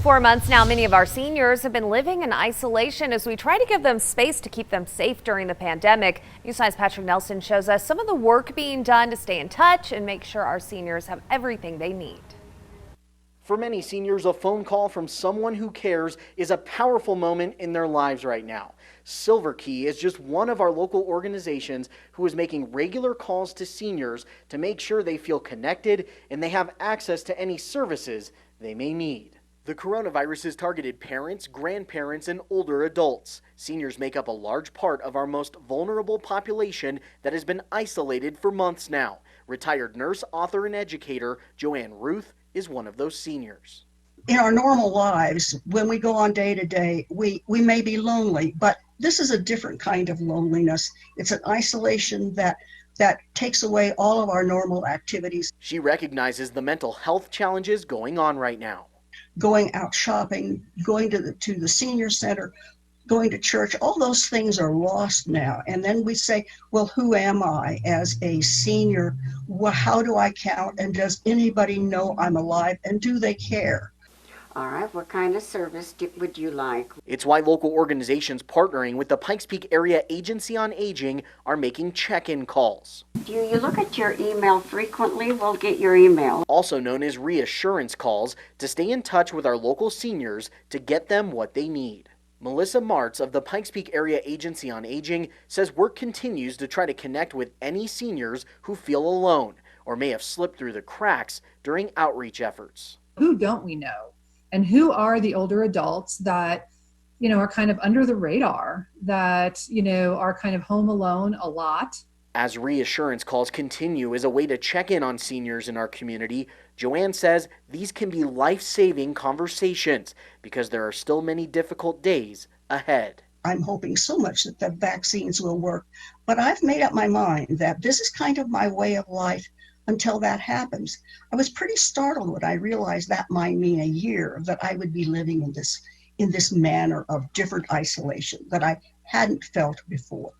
For months now, many of our seniors have been living in isolation as we try to give them space to keep them safe during the pandemic. News 5's Patrick Nelson shows us some of the work being done to stay in touch and make sure our seniors have everything they need. For many seniors, a phone call from someone who cares is a powerful moment in their lives right now. Silver Key is just one of our local organizations who is making regular calls to seniors to make sure they feel connected and they have access to any services they may need. The coronavirus has targeted parents, grandparents, and older adults. Seniors make up a large part of our most vulnerable population that has been isolated for months now. Retired nurse, author, and educator Joanne Ruth is one of those seniors. In our normal lives, when we go on day to day, we may be lonely, but this is a different kind of loneliness. It's an isolation that takes away all of our normal activities. She recognizes the mental health challenges going on right now. Going out shopping, going to the senior center, going to church, all those things are lost now. And then we say, well, who am I as a senior? Well, how do I count? And does anybody know I'm alive? And do they care? All right, what kind of service would you like? It's why local organizations partnering with the Pikes Peak Area Agency on Aging are making check-in calls. Do you look at your email frequently? We'll get your email. Also known as Reassurance calls to stay in touch with our local seniors to get them what they need. Melissa MARTS of the Pikes Peak Area Agency on Aging says work continues to try to connect with any seniors who feel alone or may have slipped through the cracks during outreach efforts. Who don't we know? And who are the older adults that, are kind of under the radar, that, are kind of home alone a lot? As Reassurance calls continue as a way to check in on seniors in our community, Joanne says these can be life-saving conversations because there are still many difficult days ahead. I'm hoping so much that the vaccines will work, but I've made up my mind that this is kind of my way of life until that happens. I was pretty startled when I realized that might mean a year that I would be living in this manner of different isolation that I hadn't felt before.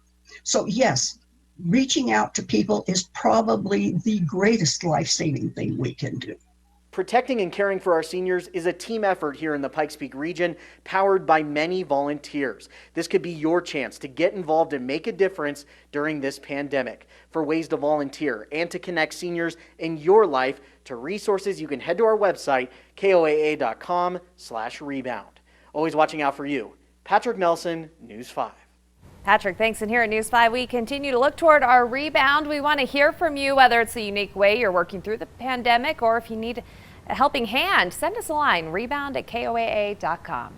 So yes, reaching out to people is probably the greatest life-saving thing we can do. Protecting and caring for our seniors is a team effort here in the Pikes Peak region, powered by many volunteers. This could be your chance to get involved and make a difference during this pandemic. For ways to volunteer and to connect seniors in your life to resources, you can head to our website, KOAA.com/rebound. Always watching out for you. Patrick Nelson, News 5. Patrick, thanks. And here at News 5, we continue to look toward our rebound. We want to hear from you, whether it's the unique way you're working through the pandemic or if you need a helping hand. Send us a line, rebound@KOAA.com.